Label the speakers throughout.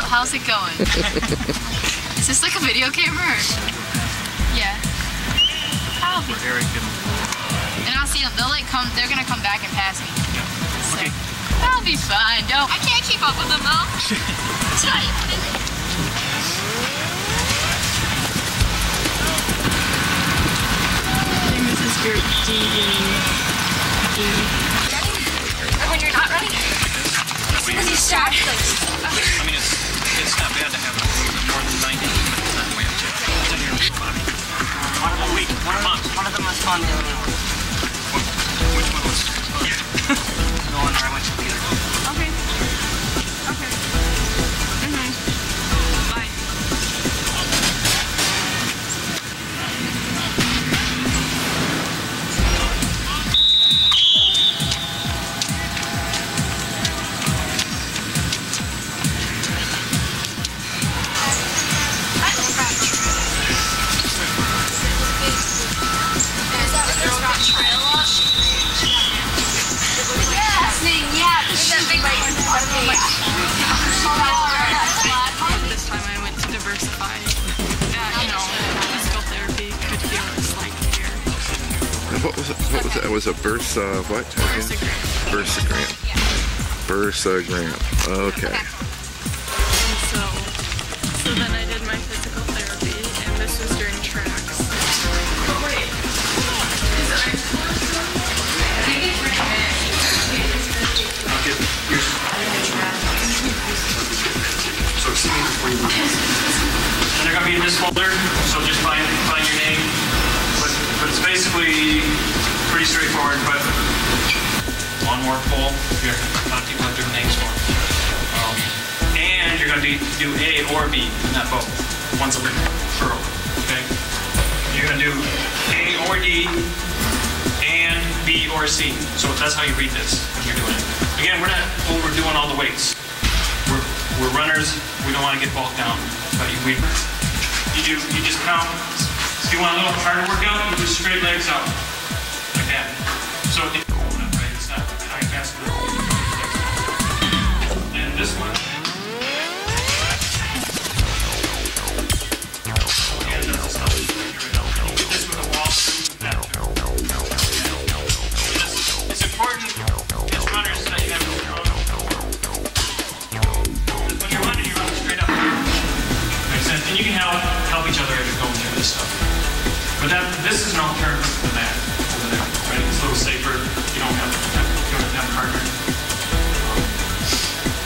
Speaker 1: how's it going? Is this like a video camera? Or? Yeah. I'll be.
Speaker 2: Eric
Speaker 1: And I'll see them. They're gonna come back and pass me.
Speaker 2: Yeah.
Speaker 1: So,
Speaker 2: Okay.
Speaker 1: I'll be fine. I can't keep up with them though. Tight. I think this is group D. Or when you're not running? Because you start.
Speaker 2: I mean, it's not bad to have more than 90 minutes that way up to. It's in your body. One week, 1 month.
Speaker 3: One of them was fun, the other one was.
Speaker 2: Which one was?
Speaker 3: The one where I went to the other.
Speaker 1: Okay. Okay. Bye. This time I went to diversify. Physical therapy could heal a slight fear.
Speaker 4: What was it? What was it? It was a bursa what?
Speaker 1: Bursagram.
Speaker 4: Bursagram. Okay.
Speaker 1: And so then I did my physical therapy, and this was during tracks. Oh wait.
Speaker 2: So see me before you leave. They're going to be in this folder, so just find your name. But it's basically pretty straightforward, but one more poll. Here, a lot of people have different names for them. And you're going to do A or B, not both. One's a referral, okay? You're going to do A or D and B or C. So that's how you read this when you're doing it. Again, we're not overdoing all the weights. We're runners. We don't want to get bogged down. But you just count. If you want a little harder workout, you do straight legs out like that. So it's not high fast. And this one. Again, that's the stuff. This with a wall. It's important as runners that you have your own. When you're running, you run straight up. Makes sense. And you can help each other as you're going through this stuff. But this is an alternative to that over there, right? It's a little safer. You don't have a partner.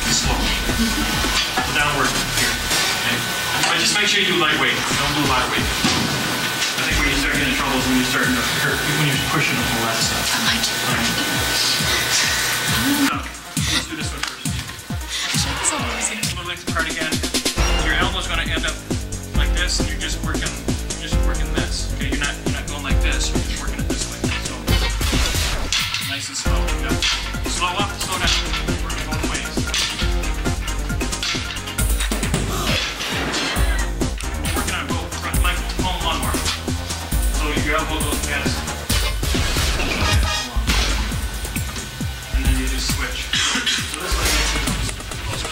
Speaker 2: It's slow. So that'll work here. Okay? But just make sure you do lightweight. Don't do a lot of weight. I think when you start getting in trouble is when you're starting to hurt, when you're pushing a whole lot of stuff.
Speaker 1: I like it.
Speaker 2: So, let's do this one first.
Speaker 1: That's amazing.
Speaker 2: A little length apart again. Your elbow's going to end up like this, and you're just working this. Okay, you're not going like this. You're just working it this way. So nice and slow. Yeah. Slow up, slow down. Working both ways. Working on both front, like home lawnmower. So your elbow goes past. And then you just switch. So this way makes it closer.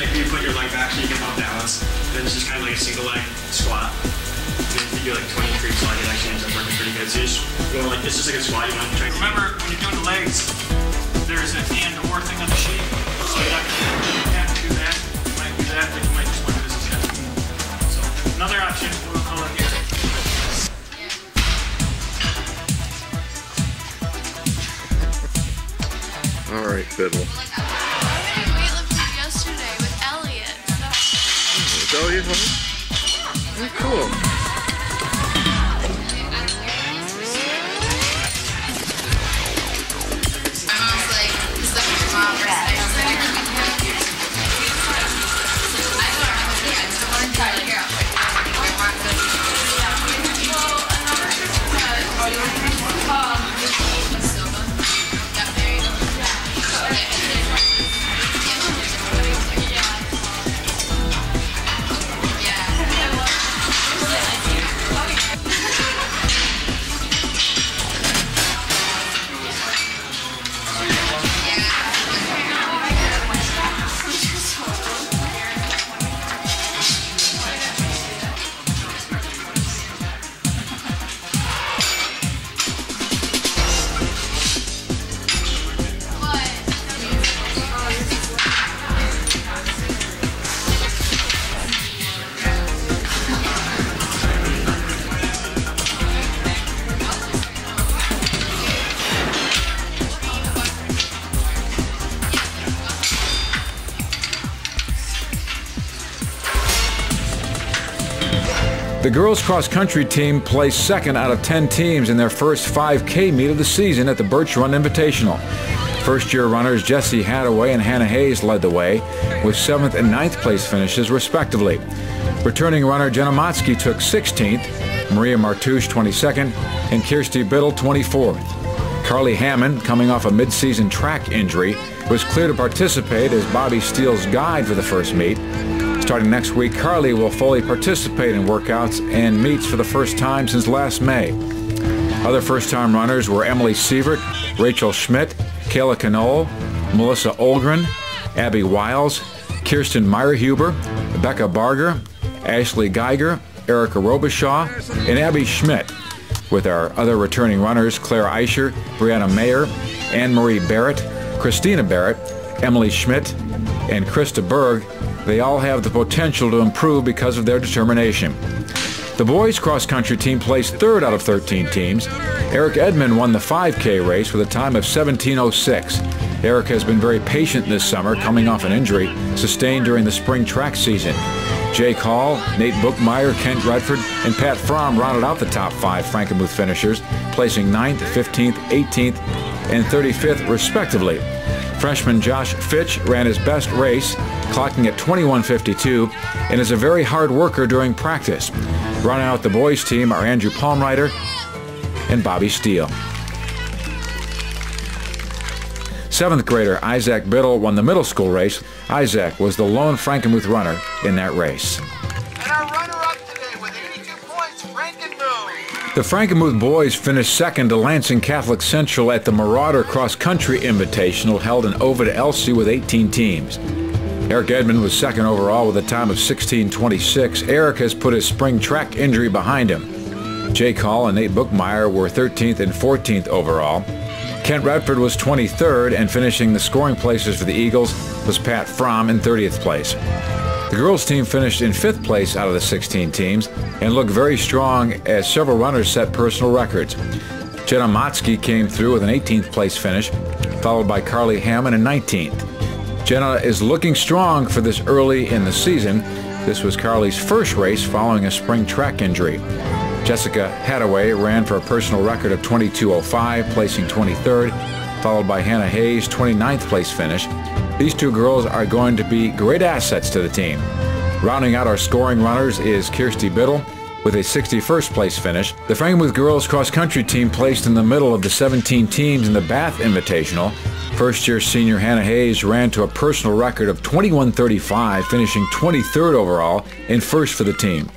Speaker 2: You put your leg back so you can have balance. Then it's just kind of like a single leg squat. And if you do like 20 creeps, like it actually ends up working pretty good. So you just go like it's just like a squat. You want to try. Remember when you're doing the legs, there's an and or thing on the sheet. So you're not going to have to do that. You might do that, but you might just want to do this instead. So another option, we'll call it here.
Speaker 4: All right, Fiddle. Elliot home? Oh, cool.
Speaker 1: My mom's like, this stuff with your mom versus I
Speaker 5: The girls cross-country team placed second out of 10 teams in their first 5K meet of the season at the Birch Run Invitational. First-year runners Jessie Hadaway and Hannah Hayes led the way with 7th and 9th place finishes respectively. Returning runner Jenna Motzke took 16th, Maria Martouche 22nd, and Kirsty Biddle 24th. Carly Hammond, coming off a mid-season track injury, was clear to participate as Bobby Steele's guide for the first meet. Starting next week, Carly will fully participate in workouts and meets for the first time since last May. Other first-time runners were Emily Sievert, Rachel Schmidt, Kayla Knoll, Melissa Olgren, Abby Wiles, Kirsten Meyerhuber, Becca Barger, Ashley Geiger, Erica Robichaud, and Abby Schmidt, with our other returning runners Claire Eicher, Brianna Mayer, Anne-Marie Barrett, Christina Barrett, Emily Schmidt, and Krista Berg. They all have the potential to improve because of their determination. The boys cross-country team placed third out of 13 teams. Eric Edmond won the 5K race with a time of 17:06. Eric has been very patient this summer, coming off an injury sustained during the spring track season. Jake Hall, Nate Bookmeyer, Kent Redford, and Pat Fromm rounded out the top 5 Frankenmuth finishers, placing 9th, 15th, 18th, and 35th respectively. Freshman Josh Fitch ran his best race, clocking at 21:52, and is a very hard worker during practice. Running out the boys' team are Andrew Palmreiter and Bobby Steele. 7th grader Isaac Biddle won the middle school race. Isaac was the lone Frankenmuth runner in that race.
Speaker 6: And our runner-up today with 82 points, Frankenmuth.
Speaker 5: The Frankenmuth boys finished second to Lansing Catholic Central at the Marauder Cross Country Invitational held in Ovid, Elsie with 18 teams. Eric Edmond was second overall with a time of 16:26. Eric has put his spring track injury behind him. Jake Hall and Nate Bookmeyer were 13th and 14th overall. Kent Redford was 23rd, and finishing the scoring places for the Eagles was Pat Fromm in 30th place. The girls team finished in 5th place out of the 16 teams and looked very strong as several runners set personal records. Jenna Motzke came through with an 18th place finish, followed by Carly Hammond in 19th. Jenna is looking strong for this early in the season. This was Carly's first race following a spring track injury. Jessica Hadaway ran for a personal record of 22:05, placing 23rd, followed by Hannah Hayes' 29th place finish. These two girls are going to be great assets to the team. Rounding out our scoring runners is Kirsty Biddle with a 61st place finish. The Frankenmuth Girls cross-country team placed in the middle of the 17 teams in the Bath Invitational. First-year senior Hannah Hayes ran to a personal record of 21:35, finishing 23rd overall and first for the team.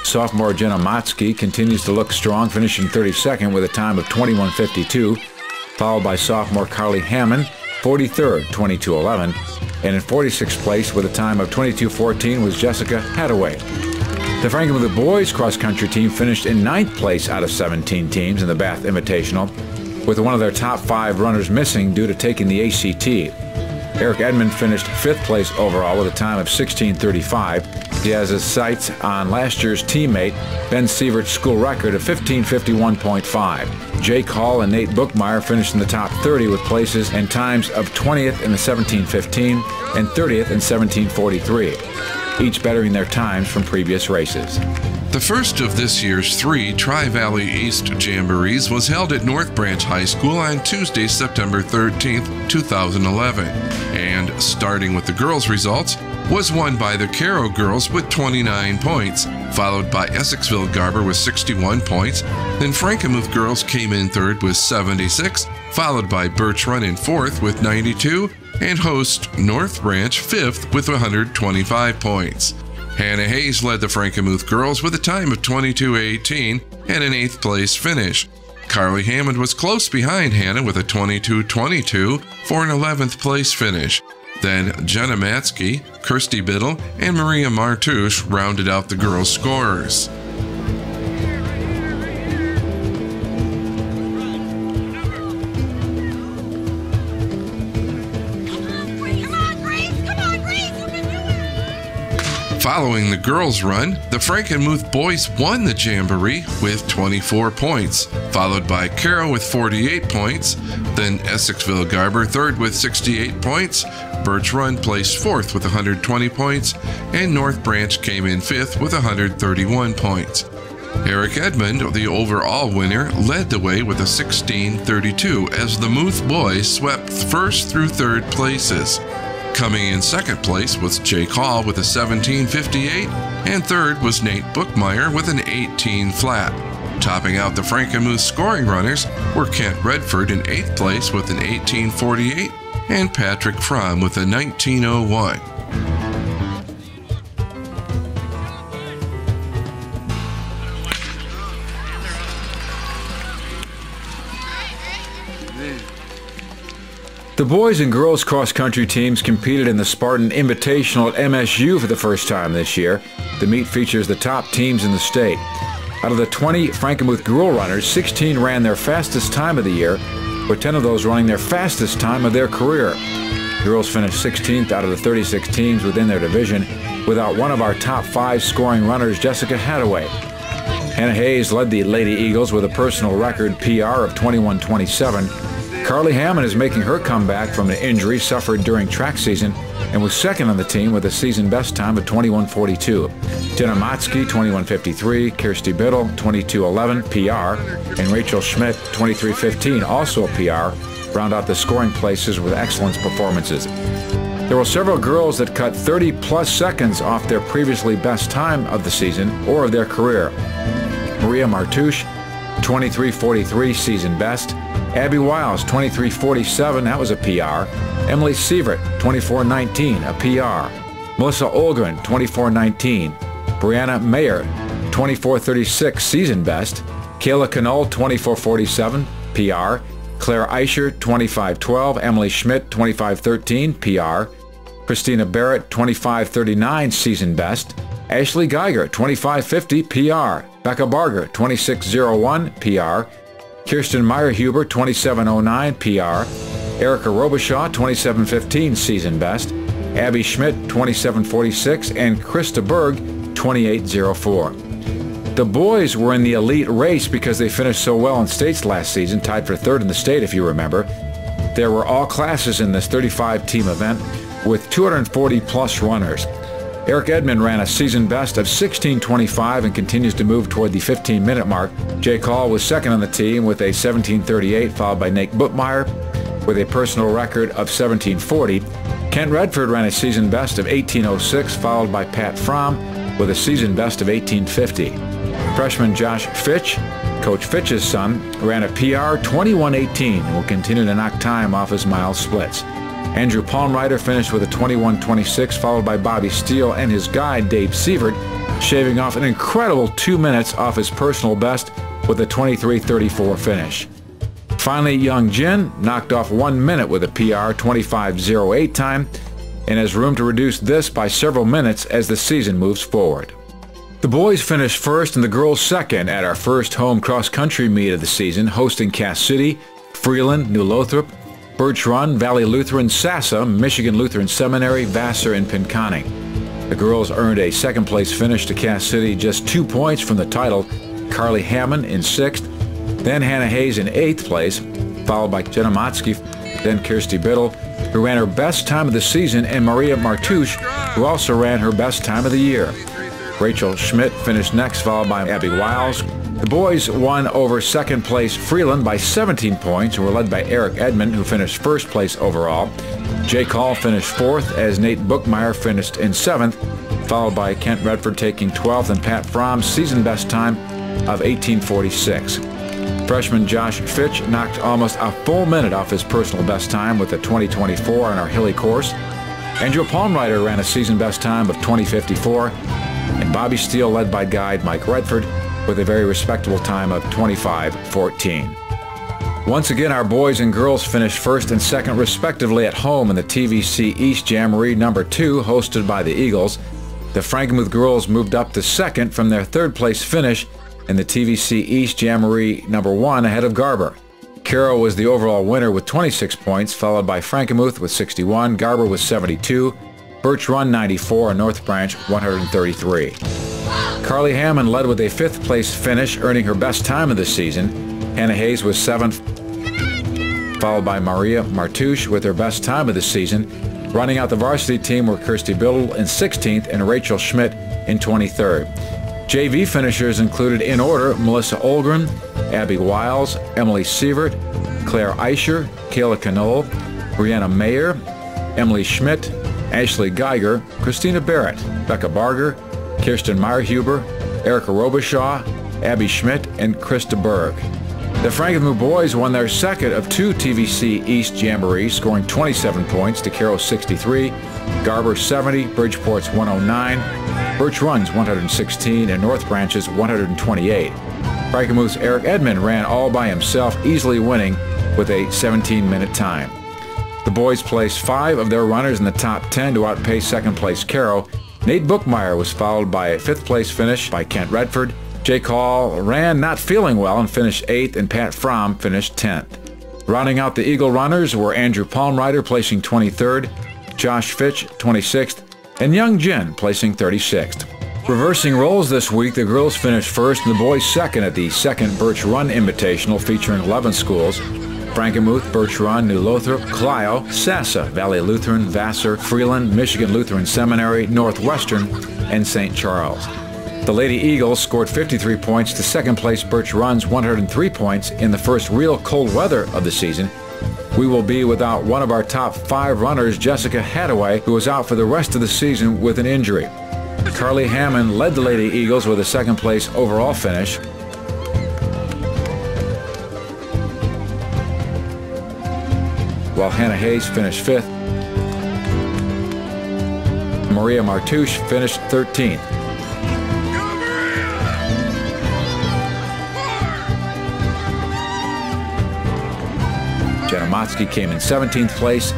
Speaker 5: Sophomore Jenna Motzke continues to look strong, finishing 32nd with a time of 21:52, followed by sophomore Carly Hammond, 43rd, 22:11, and in 46th place with a time of 22:14 was Jessica Hadaway. The Frankenmuth boys cross-country team finished in 9th place out of 17 teams in the Bath Invitational, with one of their top 5 runners missing due to taking the ACT. Eric Edmond finished 5th place overall with a time of 16:35. He has his sights on last year's teammate Ben Sievert's school record of 15:51.5. Jake Hall and Nate Bookmeyer finished in the top 30 with places and times of 20th in the 17:15 and 30th in 17:43, each bettering their times from previous races.
Speaker 7: The first of this year's 3 Tri-Valley East Jamborees was held at North Branch High School on Tuesday, September 13th, 2011. And starting with the girls' results, was won by the Caro girls with 29 points, followed by Essexville Garber with 61 points. Then Frankenmuth Girls came in 3rd with 76, followed by Birch Run in 4th with 92, and host North Branch 5th with 125 points. Hannah Hayes led the Frankenmuth Girls with a time of 22:18 and an 8th place finish. Carly Hammond was close behind Hannah with a 22:22 for an 11th place finish. Then Jenna Motzke, Kirsty Biddle, and Maria Martouche rounded out the girls' scorers. Following the girls' run, the Frankenmuth boys won the Jamboree with 24 points, followed by Caro with 48 points, then Essexville Garber third with 68 points, Birch Run placed fourth with 120 points, and North Branch came in fifth with 131 points. Eric Edmond, the overall winner, led the way with a 16-32 as the Muth boys swept first through third places. Coming in second place was Jake Hall with a 17-58, and third was Nate Bookmeyer with an 18 flat. Topping out the Frankenmuth scoring runners were Kent Redford in 8th place with an 18-48, and Patrick Fromm with a 19-01.
Speaker 5: The boys and girls cross-country teams competed in the Spartan Invitational at MSU for the first time this year. The meet features the top teams in the state. Out of the 20 Frankenmuth girl runners, 16 ran their fastest time of the year, with 10 of those running their fastest time of their career. Girls finished 16th out of the 36 teams within their division, without one of our top 5 scoring runners, Jessica Hadaway. Hannah Hayes led the Lady Eagles with a personal record PR of 21-27. Carly Hammond is making her comeback from an injury suffered during track season and was second on the team with a season best time of 21:42. Jenna Motzke, 21:53, Kirsty Biddle, 22:11, PR, and Rachel Schmidt, 23:15, also a PR, round out the scoring places with excellent performances. There were several girls that cut 30-plus seconds off their previously best time of the season or of their career. Maria Martouche, 23:43, season best. Abby Wiles, 23:47, that was a PR. Emily Sievert, 24:19, a PR. Melissa Olgren, 24:19. Brianna Mayer, 24:36, season best. Kayla Knoll, 24:47, PR. Claire Eicher, 25:12. Emily Schmidt, 25:13, PR. Christina Barrett, 25:39, season best. Ashley Geiger, 25:50, PR. Becca Barger, 26:01, PR. Kirsten Meyerhuber, 27:09, PR. Erica Robichaud, 27:15, season best. Abby Schmidt, 27:46, and Krista Berg, 28:04. The boys were in the elite race because they finished so well in states last season, tied for third in the state, if you remember. There were all classes in this 35-team event with 240-plus runners. Eric Edmond ran a season best of 16:25 and continues to move toward the 15-minute mark. Jake Hall was second on the team with a 17:38, followed by Nate Bookmeyer with a personal record of 17:40. Kent Redford ran a season best of 18:06, followed by Pat Fromm with a season best of 18:50. Freshman Josh Fitch, Coach Fitch's son, ran a PR 21:18 and will continue to knock time off his mile splits. Andrew Palmrider finished with a 21:26, followed by Bobby Steele and his guide, Dave Sievert, shaving off an incredible 2 minutes off his personal best with a 23:34 finish. Finally, Young Jin knocked off 1 minute with a PR 25:08 time and has room to reduce this by several minutes as the season moves forward. The boys finished first and the girls second at our first home cross-country meet of the season, hosting Cass City, Freeland, New Lothrop, Birch Run, Valley Lutheran, Sassa, Michigan Lutheran Seminary, Vassar, and Pinconning. The girls earned a second-place finish to Cass City, just 2 points from the title. Carly Hammond in 6th, then Hannah Hayes in 8th place, followed by Jenna Motzke, then Kirsty Biddle, who ran her best time of the season, and Maria Martouche, who also ran her best time of the year. Rachel Schmidt finished next, followed by Abby Wiles. The boys won over second-place Freeland by 17 points and were led by Eric Edmond, who finished first place overall. Jake Hall finished 4th as Nate Bookmeyer finished in 7th, followed by Kent Redford taking 12th and Pat Fromm's season best time of 18:46. Freshman Josh Fitch knocked almost a full minute off his personal best time with a 20:24 on our hilly course. Andrew Palmrider ran a season best time of 20:54, and Bobby Steele led by guide Mike Redford with a very respectable time of 25:14. Once again, our boys and girls finished first and second respectively at home in the TVC East Jamboree number 2, hosted by the Eagles. The Frankenmuth Girls moved up to second from their third-place finish in the TVC East Jamboree number 1 ahead of Garber. Caro was the overall winner with 26 points, followed by Frankenmuth with 61, Garber with 72, Birch Run 94 and North Branch 133. Carly Hammond led with a 5th place finish, earning her best time of the season. Hannah Hayes was 7th, followed by Maria Martouche with her best time of the season. Running out the varsity team were Kirsty Biddle in 16th and Rachel Schmidt in 23rd. JV finishers included in order Melissa Olgren, Abby Wiles, Emily Sievert, Claire Eicher, Kayla Canole, Brianna Mayer, Emily Schmidt, Ashley Geiger, Christina Barrett, Becca Barger, Kirsten Meyerhuber, Erica Robichaud, Abby Schmidt, and Krista Berg. The Frankenmuth boys won their second of 2 TVC East Jamborees, scoring 27 points to Caro's 63, Garber 70, Bridgeport's 109, Birch Run's 116, and North Branch's 128. Frankenmuth's Eric Edmond ran all by himself, easily winning with a 17-minute time. The boys placed 5 of their runners in the top 10 to outpace second-place Caro. Nate Bookmeyer was followed by a 5th-place finish by Kent Redford. Jake Hall ran not feeling well and finished 8th, and Pat Fromm finished 10th. Rounding out the Eagle runners were Andrew Palmrider placing 23rd, Josh Fitch 26th, and Young Jin placing 36th. Reversing roles this week, the girls finished first and the boys second at the second Birch Run Invitational featuring 11 schools: Frankenmuth, Birch Run, New Lothrop, Clio, Sassa, Valley Lutheran, Vassar, Freeland, Michigan Lutheran Seminary, Northwestern, and St. Charles. The Lady Eagles scored 53 points to second-place Birch Run's 103 points in the first real cold weather of the season. We will be without one of our top 5 runners, Jessica Hadaway, who was out for the rest of the season with an injury. Carly Hammond led the Lady Eagles with a second-place overall finish. While Hannah Hayes finished 5th. Maria Martouche finished 13th. Jenna Motzke came in 17th place.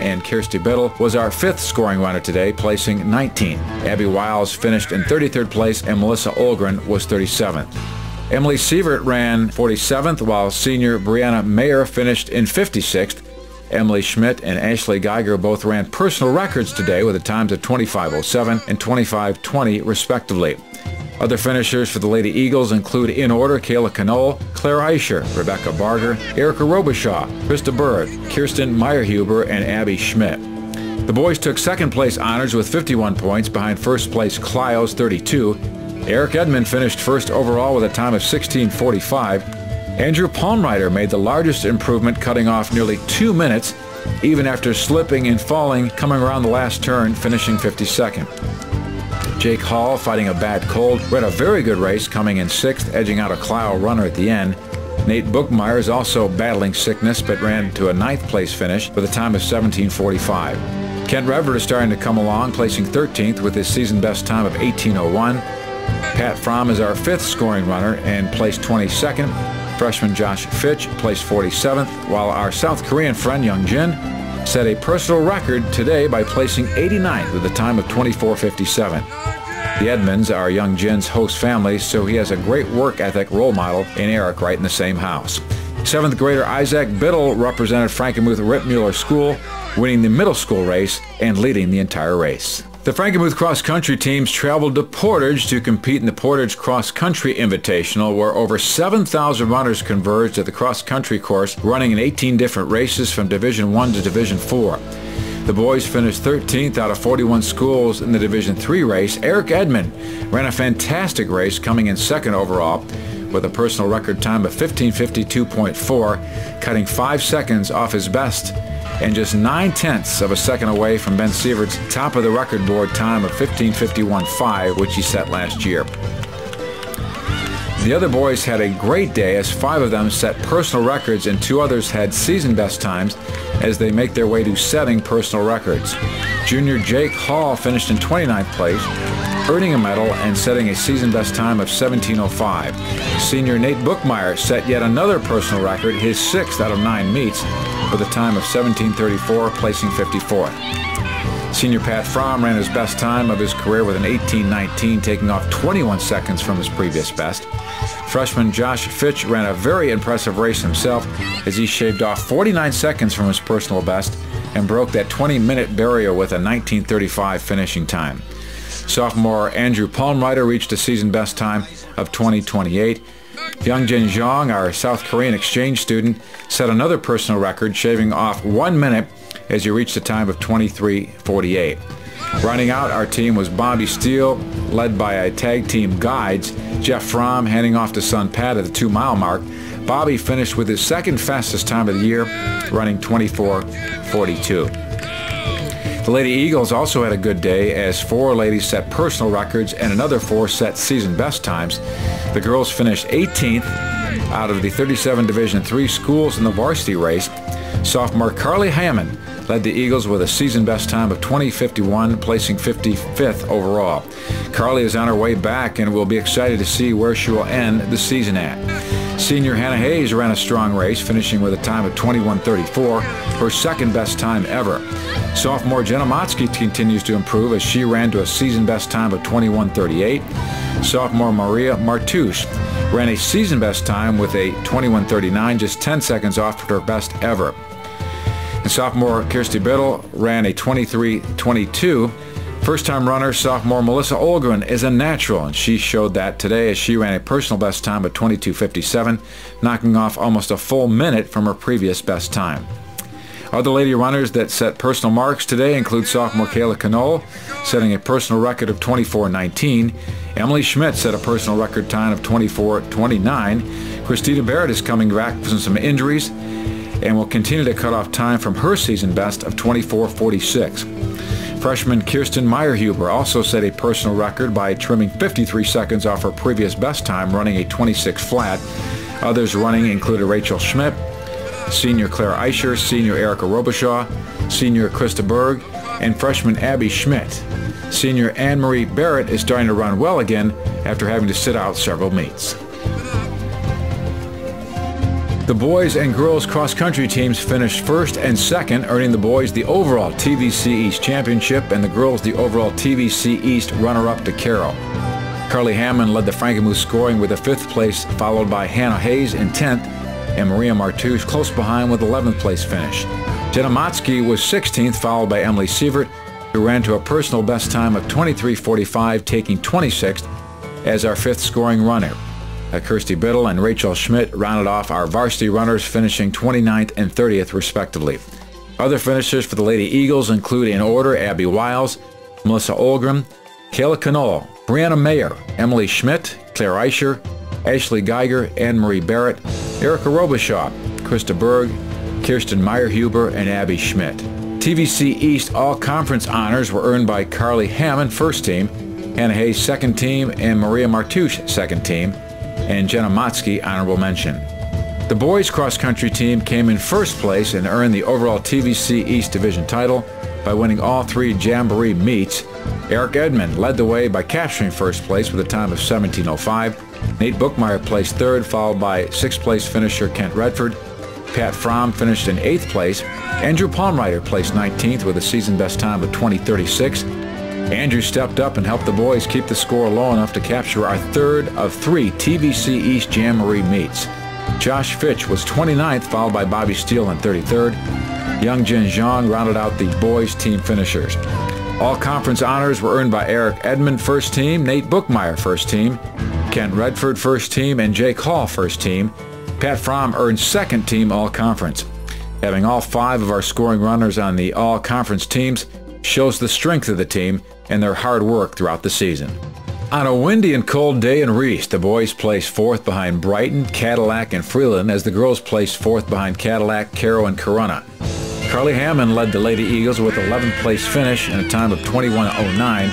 Speaker 5: And Kirsty Biddle was our 5th scoring runner today, placing 19th. Abby Wiles finished in 33rd place, and Melissa Olgren was 37th. Emily Sievert ran 47th, while senior Brianna Mayer finished in 56th. Emily Schmidt and Ashley Geiger both ran personal records today with the times of 25:07 and 25:20 respectively. Other finishers for the Lady Eagles include in order Kayla Canole, Claire Eicher, Rebecca Barger, Erica Robichaud, Krista Berg, Kirsten Meyerhuber, and Abby Schmidt. The boys took second place honors with 51 points behind first place Clio's 32. Eric Edmond finished first overall with a time of 16:45. Andrew Palmrider made the largest improvement, cutting off nearly 2 minutes, even after slipping and falling, coming around the last turn, finishing 52nd. Jake Hall, fighting a bad cold, ran a very good race, coming in 6th, edging out a Clio runner at the end. Nate Bookmeyer is also battling sickness, but ran to a 9th place finish with a time of 17:45. Kent Redford is starting to come along, placing 13th with his season best time of 18:01. Pat Fromm is our 5th scoring runner and placed 22nd. Freshman Josh Fitch placed 47th, while our South Korean friend Young Jin set a personal record today by placing 89th with a time of 24:57. The Edmonds are Young Jin's host family, so he has a great work ethic role model in Eric right in the same house. 7th grader Isaac Biddle represented Frankenmuth Rittmuller School, winning the middle school race and leading the entire race. The Frankenmuth Cross Country teams traveled to Portage to compete in the Portage Cross Country Invitational, where over 7,000 runners converged at the cross country course, running in 18 different races from Division I to Division IV. The boys finished 13th out of 41 schools in the Division III race. Eric Edmond ran a fantastic race, coming in 2nd overall with a personal record time of 15:52.4, cutting 5 seconds off his best and just 9/10 of a second away from Ben Sievert's top of the record board time of 15:51.5, which he set last year. The other boys had a great day, as 5 of them set personal records and 2 others had season best times as they make their way to setting personal records. Junior Jake Hall finished in 29th place, earning a medal and setting a season best time of 17:05. Senior Nate Bookmeyer set yet another personal record, his 6th out of 9 meets, with a time of 17:34, placing 54th. Senior Pat Fromm ran his best time of his career with an 18:19, taking off 21 seconds from his previous best. Freshman Josh Fitch ran a very impressive race himself as he shaved off 49 seconds from his personal best and broke that 20-minute barrier with a 19:35 finishing time. Sophomore Andrew Palmrider reached a season best time of 20:28. Youngjin Zhang, our South Korean exchange student, set another personal record, shaving off 1 minute as he reached a time of 23:48. Rounding out our team was Bobby Steele, led by a tag team guides, Jeff Fromm handing off to son Pat at the 2-mile mark. Bobby finished with his second fastest time of the year, running 24:42. The Lady Eagles also had a good day as 4 ladies set personal records and another 4 set season best times. The girls finished 18th out of the 37 Division III schools in the varsity race. Sophomore Carly Hammond led the Eagles with a season best time of 20:51, placing 55th overall. Carly is on her way back, and we'll be excited to see where she will end the season at. Senior Hannah Hayes ran a strong race, finishing with a time of 21:34, her second best time ever. Sophomore Jenna Motzke continues to improve as she ran to a season best time of 21:38. Sophomore Maria Martouche ran a season best time with a 21:39, just 10 seconds off her best ever. And sophomore Kirsty Biddle ran a 23:22. First-time runner sophomore Melissa Olgren is a natural, and she showed that today as she ran a personal best time of 22:57, knocking off almost a full minute from her previous best time. Other lady runners that set personal marks today include sophomore Kayla Knoll, setting a personal record of 24:19. Emily Schmidt set a personal record time of 24:29. Christina Barrett is coming back from some injuries and will continue to cut off time from her season best of 24:46. Freshman Kirsten Meyerhuber also set a personal record by trimming 53 seconds off her previous best time, running a 26 flat. Others running included Rachel Schmidt, senior Claire Eicher, senior Erica Robichaud, senior Krista Berg, and freshman Abby Schmidt. Senior Anne-Marie Barrett is starting to run well again after having to sit out several meets. The boys and girls cross-country teams finished first and second, earning the boys the overall TVC East Championship and the girls the overall TVC East runner-up to Caro. Carly Hammond led the Frankenmuth scoring with a 5th place, followed by Hannah Hayes in 10th, and Maria Martouche close behind with 11th place finish. Jenna Motzke was 16th, followed by Emily Sievert, who ran to a personal best time of 23:45, taking 26th as our 5th scoring runner. Kirsty Biddle and Rachel Schmidt rounded off our varsity runners, finishing 29th and 30th respectively. Other finishers for the Lady Eagles include in order Abby Wiles, Melissa Olgren, Kayla Knoll, Brianna Mayer, Emily Schmidt, Claire Eicher, Ashley Geiger, Anne-Marie Barrett, Erica Robichaud, Krista Berg, Kirsten Meyerhuber, and Abby Schmidt. TVC East All-Conference honors were earned by Carly Hammond, first team, Hannah Hayes, second team, and Maria Martouche, second team, and Jenna Motzke, honorable mention. The boys cross-country team came in first place and earned the overall TVC East Division title by winning all 3 Jamboree meets. Eric Edmond led the way by capturing first place with a time of 17:05. Nate Bookmeyer placed 3rd, followed by 6th place finisher Kent Redford. Pat Fromm finished in 8th place. Andrew Palmrider placed 19th with a season best time of 20:36. Andrew stepped up and helped the boys keep the score low enough to capture our 3rd of 3 TVC East Jamboree meets. Josh Fitch was 29th, followed by Bobby Steele in 33rd. Youngjin Zhang rounded out the boys' team finishers. All conference honors were earned by Eric Edmond, first team, Nate Bookmeyer, first team, Kent Redford, first team, and Jake Hall, first team. Pat Fromm earned second team all-conference. Having all 5 of our scoring runners on the all-conference teams shows the strength of the team and their hard work throughout the season. On a windy and cold day in Reese, the boys placed 4th behind Brighton, Cadillac, and Freeland, as the girls placed 4th behind Cadillac, Caro, and Corunna. Carly Hammond led the Lady Eagles with 11th place finish and a time of 21:09,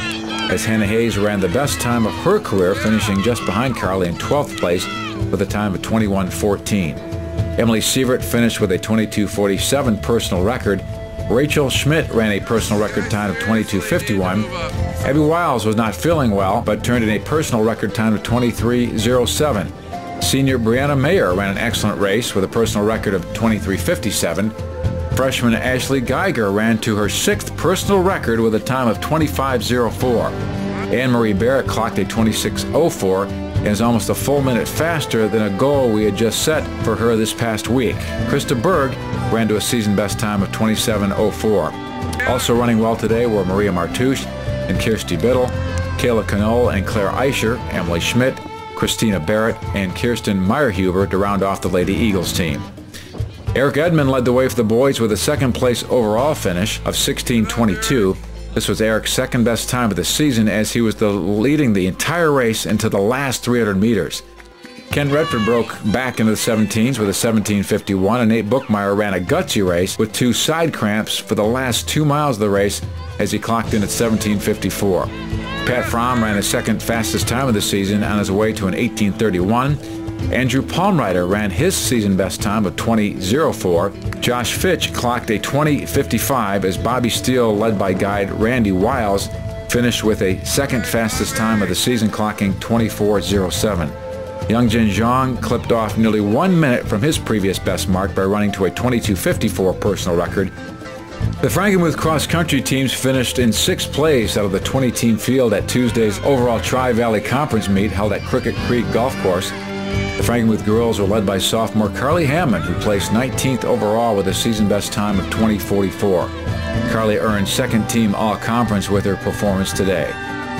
Speaker 5: as Hannah Hayes ran the best time of her career, finishing just behind Carly in 12th place with a time of 21:14. Emily Sievert finished with a 22:47 personal record. Rachel Schmidt ran a personal record time of 22:51. Abby Wiles was not feeling well, but turned in a personal record time of 23:07. Senior Brianna Mayer ran an excellent race with a personal record of 23:57. Freshman Ashley Geiger ran to her 6th personal record with a time of 25:04. Anne-Marie Barrett clocked a 26:04, and is almost a full minute faster than a goal we had just set for her this past week. Krista Berg ran to a season best time of 27:04. Also running well today were Maria Martouche and Kirsty Biddle, Kayla Knoll and Claire Eicher, Emily Schmidt, Christina Barrett, and Kirsten Meyerhuber to round off the Lady Eagles team. Eric Edmond led the way for the boys with a second-place overall finish of 16:22. This was Eric's second-best time of the season, as he was leading the entire race into the last 300 meters. Ken Redford broke back into the 17s with a 17:51, and Nate Bookmeyer ran a gutsy race with 2 side cramps for the last 2 miles of the race as he clocked in at 17:54. Pat Fromm ran his second fastest time of the season on his way to an 18:31. Andrew Palmreiter ran his season best time of 20:04. Josh Fitch clocked a 20:55 as Bobby Steele, led by guide Randy Wiles, finished with a second fastest time of the season, clocking 24:07. Youngjin Zhang clipped off nearly 1 minute from his previous best mark by running to a 22:54 personal record. The Frankenmuth Cross Country teams finished in 6th place out of the 20-team field at Tuesday's overall Tri-Valley Conference meet held at Cricket Creek Golf Course. The Frankenmuth Girls were led by sophomore Carly Hammond, who placed 19th overall with a season-best time of 20:44. Carly earned second-team All-Conference with her performance today.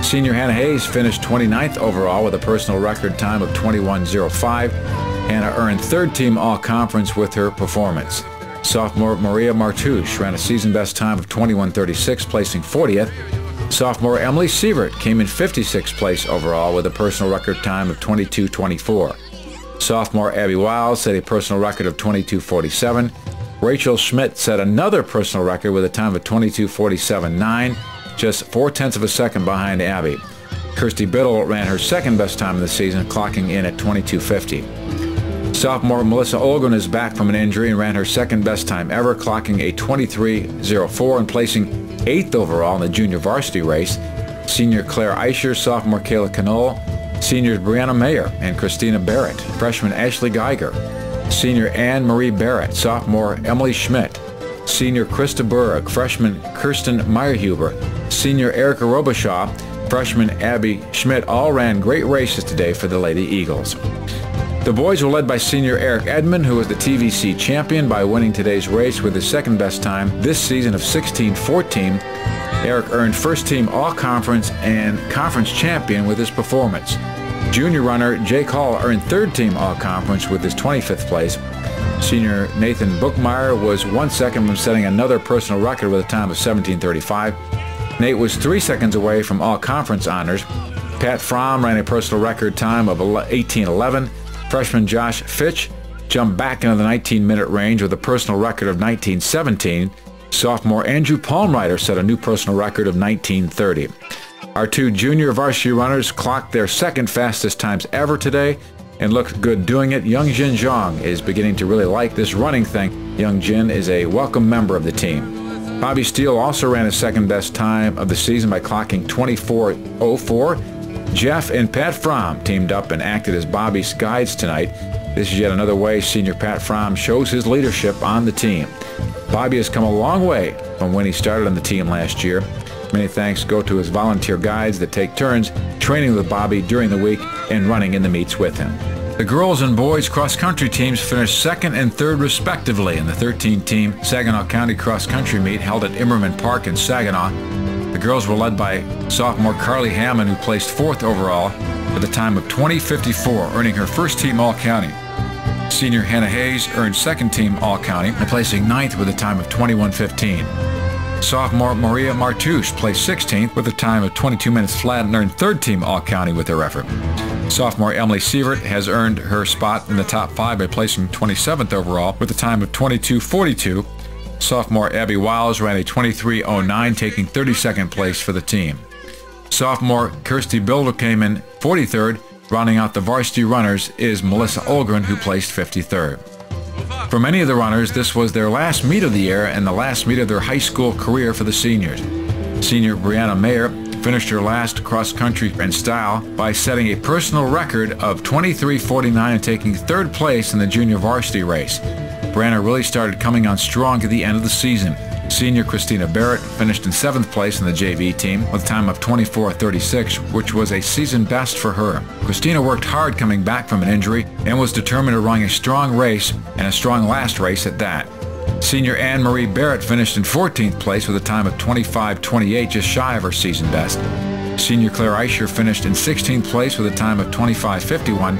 Speaker 5: Senior Hannah Hayes finished 29th overall with a personal record time of 21:05. Hannah earned third-team All-Conference with her performance. Sophomore Maria Martouche ran a season-best time of 21:36, placing 40th. Sophomore Emily Sievert came in 56th place overall with a personal record time of 22:24. Sophomore Abby Wiles set a personal record of 22:47. Rachel Schmidt set another personal record with a time of 22:47.9, just 0.4 of a second behind Abby. Kirsty Biddle ran her second best time of the season, clocking in at 22:50. Sophomore Melissa Olgren is back from an injury and ran her second best time ever, clocking a 23:04 and placing 8th overall in the junior varsity race. Senior Claire Eicher, sophomore Kayla Knoll, seniors Brianna Mayer and Christina Barrett, freshman Ashley Geiger, senior Anne Marie Barrett, sophomore Emily Schmidt, senior Krista Berg, freshman Kirsten Meyerhuber, senior Erica Robichaud, freshman Abby Schmidt all ran great races today for the Lady Eagles. The boys were led by senior Eric Edmond, who was the TVC champion by winning today's race with his second best time this season of 16:14. Eric earned first-team All-Conference and Conference champion with his performance. Junior runner Jake Hall earned third-team All-Conference with his 25th place. Senior Nathan Bookmeyer was 1 second from setting another personal record with a time of 17:35. Nate was 3 seconds away from All-Conference honors. Pat Fromm ran a personal record time of 18:11. Freshman Josh Fitch jumped back into the 19-minute range with a personal record of 19:17. Sophomore Andrew Palmreiter set a new personal record of 19:30. Our 2 junior varsity runners clocked their second fastest times ever today and looked good doing it. Youngjin Zhang is beginning to really like this running thing. Youngjin is a welcome member of the team. Bobby Steele also ran his second best time of the season by clocking 24:04. Jeff and Pat Fromm teamed up and acted as Bobby's guides tonight. This is yet another way senior Pat Fromm shows his leadership on the team. Bobby has come a long way from when he started on the team last year. Many thanks go to his volunteer guides that take turns training with Bobby during the week and running in the meets with him. The girls and boys cross-country teams finished second and third respectively in the 13-team Saginaw County cross-country meet held at Immerman Park in Saginaw. The girls were led by sophomore Carly Hammond, who placed 4th overall with a time of 20:54, earning her first-team All-County. Senior Hannah Hayes earned second-team All-County and placing 9th with a time of 21:15. Sophomore Maria Martouche placed 16th with a time of 22 minutes flat and earned third-team All-County with her effort. Sophomore Emily Sievert has earned her spot in the top 5 by placing 27th overall with a time of 22:42. Sophomore Abby Wiles ran a 23:09, taking 32nd place for the team. Sophomore Kirsty Biddle came in 43rd. Rounding out the varsity runners is Melissa Olgren, who placed 53rd. For many of the runners, this was their last meet of the year and the last meet of their high school career for the seniors. Senior Brianna Mayer finished her last cross-country in style by setting a personal record of 23:49 and taking 3rd place in the junior varsity race. Brianna really started coming on strong at the end of the season. Senior Christina Barrett finished in 7th place in the JV team with a time of 24:36, which was a season best for her. Christina worked hard coming back from an injury and was determined to run a strong race, and a strong last race at that. Senior Anne Marie Barrett finished in 14th place with a time of 25:28, just shy of her season best. Senior Claire Eicher finished in 16th place with a time of 25:51.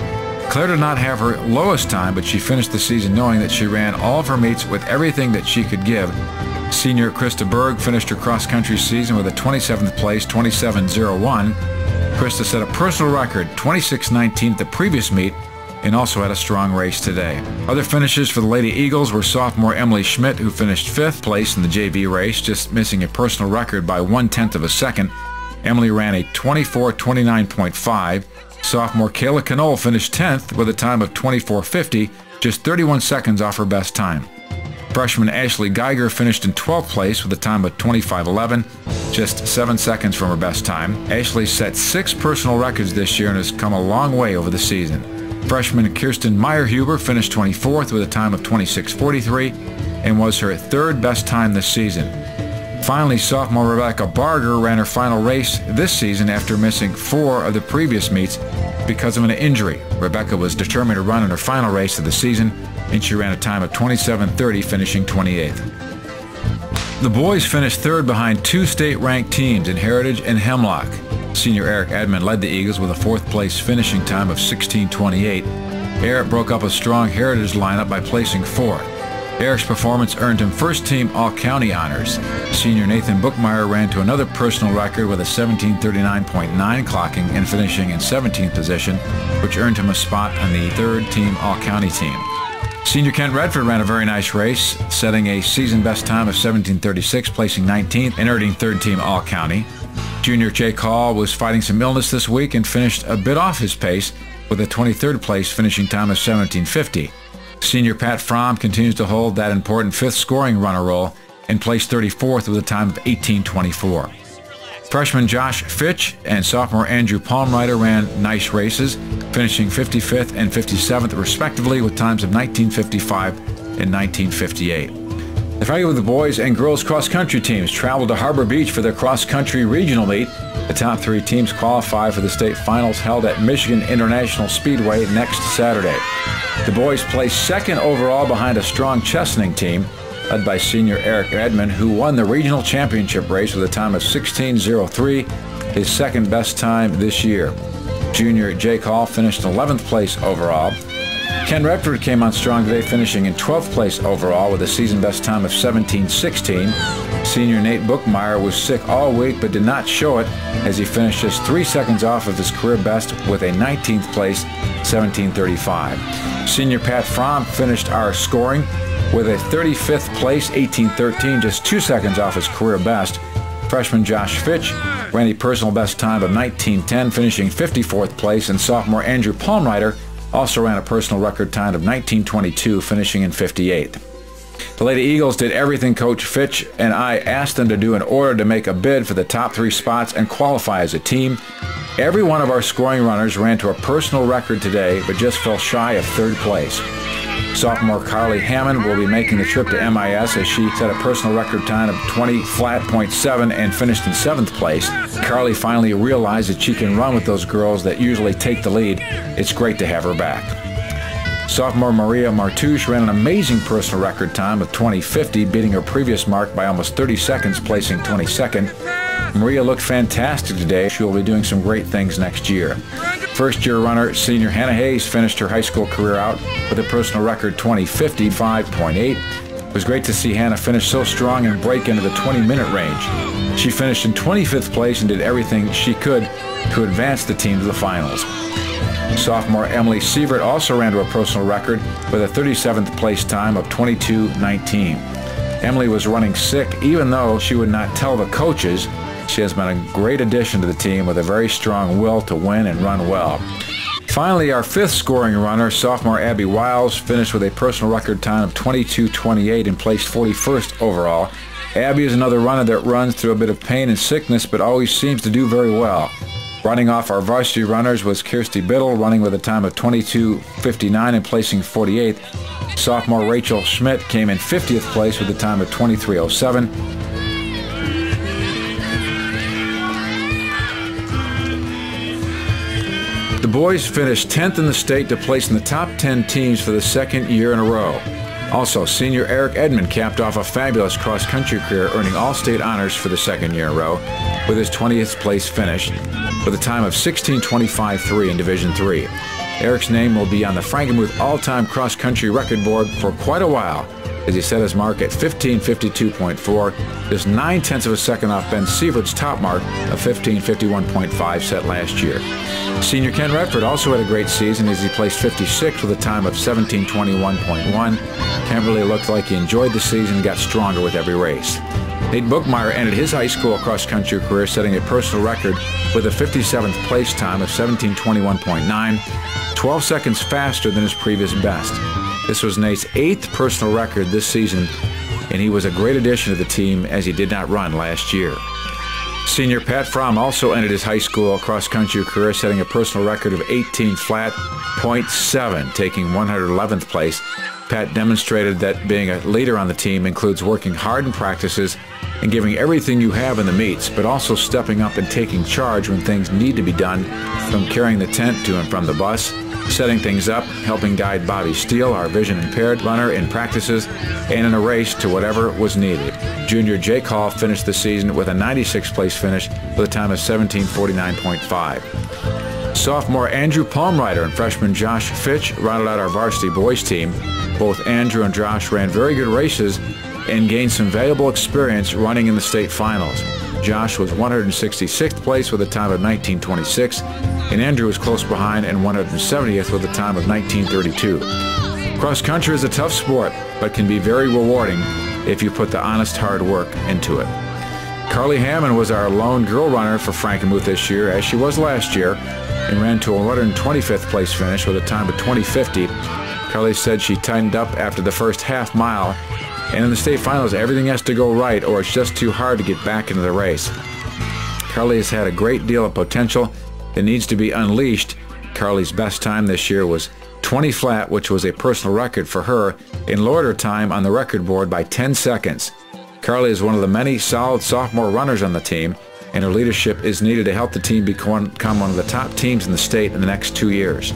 Speaker 5: Claire did not have her lowest time, but she finished the season knowing that she ran all of her meets with everything that she could give. Senior Krista Berg finished her cross-country season with a 27th place, 27:01. Krista set a personal record, 26:19 at the previous meet, and also had a strong race today. Other finishes for the Lady Eagles were sophomore Emily Schmidt, who finished 5th place in the JV race, just missing a personal record by 1/10 of a second. Emily ran a 24:29.5. Sophomore Kayla Knoll finished 10th with a time of 24:50, just 31 seconds off her best time. Freshman Ashley Geiger finished in 12th place with a time of 25:11, just 7 seconds from her best time. Ashley set 6 personal records this year and has come a long way over the season. Freshman Kirsten Meyerhuber finished 24th with a time of 26:43 and was her 3rd best time this season. Finally, sophomore Rebecca Barger ran her final race this season after missing 4 of the previous meets because of an injury. Rebecca was determined to run in her final race of the season, and she ran a time of 27:30, finishing 28th. The boys finished 3rd behind 2 state-ranked teams in Heritage and Hemlock. Senior Eric Edmond led the Eagles with a 4th place finishing time of 16:28. Eric broke up a strong Heritage lineup by placing 4th. Eric's performance earned him first-team All-County honors. Senior Nathan Bookmeyer ran to another personal record with a 17:39.9 clocking and finishing in 17th position, which earned him a spot on the 3rd-team All-County team. Senior Kent Redford ran a very nice race, setting a season-best time of 17:36, placing 19th and earning 3rd-team All-County. Junior Jake Hall was fighting some illness this week and finished a bit off his pace with a 23rd place finishing time of 17:50. Senior Pat Fromm continues to hold that important 5th scoring runner role and placed 34th with a time of 18:24. Freshman Josh Fitch and sophomore Andrew Palmreiter ran nice races, finishing 55th and 57th respectively with times of 19:55 and 19:58. The Frankenmuth the boys and girls cross-country teams traveled to Harbor Beach for their cross-country regional meet. The top 3 teams qualify for the state finals held at Michigan International Speedway next Saturday. The boys placed 2nd overall behind a strong Chesaning team, led by senior Eric Edmond, who won the regional championship race with a time of 16:03, his 2nd best time this year. Junior Jake Hall finished in 11th place overall. Ken Redford came on strong today, finishing in 12th place overall with a season best time of 17:16. Senior Nate Bookmeyer was sick all week but did not show it as he finished just 3 seconds off of his career best with a 19th place 17:35. Senior Pat Fromm finished our scoring with a 35th place 18:13, just 2 seconds off his career best. Freshman Josh Fitch ran a personal best time of 19:10, finishing 54th place, and sophomore Andrew Palmreiter also ran a personal record time of 19:22, finishing in 58th. The Lady Eagles did everything Coach Fitch and I asked them to do in order to make a bid for the top 3 spots and qualify as a team. Every one of our scoring runners ran to a personal record today, but just fell shy of 3rd place. Sophomore Carly Hammond will be making the trip to MIS as she set a personal record time of 20:07 and finished in 7th place. Carly finally realized that she can run with those girls that usually take the lead. It's great to have her back. Sophomore Maria Martouche ran an amazing personal record time of 20:50, beating her previous mark by almost 30 seconds, placing 22nd. Maria looked fantastic today. She will be doing some great things next year. First-year runner senior Hannah Hayes finished her high school career out with a personal record 20:55.8. It was great to see Hannah finish so strong and break into the 20-minute range. She finished in 25th place and did everything she could to advance the team to the finals. Sophomore Emily Sievert also ran to a personal record with a 37th place time of 22:19. Emily was running sick even though she would not tell the coaches. She has been a great addition to the team with a very strong will to win and run well. Finally, our 5th scoring runner, sophomore Abby Wiles, finished with a personal record time of 22:28 and placed 41st overall. Abby is another runner that runs through a bit of pain and sickness but always seems to do very well. Running off our varsity runners was Kirsty Biddle, running with a time of 22:59 and placing 48th. Sophomore Rachel Schmidt came in 50th place with a time of 23:07. The boys finished 10th in the state to place in the top 10 teams for the second year in a row. Also, senior Eric Edmond capped off a fabulous cross-country career, earning all-state honors for the second year in a row with his 20th place finish with a time of 16:25.3 in Division III. Eric's name will be on the Frankenmuth all-time cross-country record board for quite a while, as he set his mark at 15:52.4, just 9/10 of a second off Ben Sievert's top mark of 15:51.5 set last year. Senior Ken Redford also had a great season as he placed 56th with a time of 17:21.1. Ken really looked like he enjoyed the season and got stronger with every race. Nate Bookmeyer ended his high school cross-country career setting a personal record with a 57th place time of 17:21.9, 12 seconds faster than his previous best. This was Nate's 8th personal record this season, and he was a great addition to the team as he did not run last year. Senior Pat Fromm also ended his high school cross-country career setting a personal record of 18:0.7, taking 111th place. Pat demonstrated that being a leader on the team includes working hard in practices and giving everything you have in the meets, but also stepping up and taking charge when things need to be done, from carrying the tent to and from the bus, setting things up, helping guide Bobby Steele, our vision-impaired runner, in practices, and in a race to whatever was needed. Junior Jake Hall finished the season with a 96th place finish with a time of 17:49.5. Sophomore Andrew Palmrider and freshman Josh Fitch rounded out our varsity boys team. Both Andrew and Josh ran very good races and gained some valuable experience running in the state finals. Josh was 166th place with a time of 19:26, and Andrew was close behind and 170th with a time of 19:32. Cross country is a tough sport, but can be very rewarding if you put the honest hard work into it. Carly Hammond was our lone girl runner for Frankenmuth this year, as she was last year, and ran to a 125th place finish with a time of 20:50. Carly said she tightened up after the first half mile, and in the state finals everything has to go right or it's just too hard to get back into the race. Carly has had a great deal of potential that needs to be unleashed. Carly's best time this year was 20 flat, which was a personal record for her, and lowered her time on the record board by 10 seconds. Carly is one of the many solid sophomore runners on the team, and her leadership is needed to help the team become one of the top teams in the state in the next 2 years.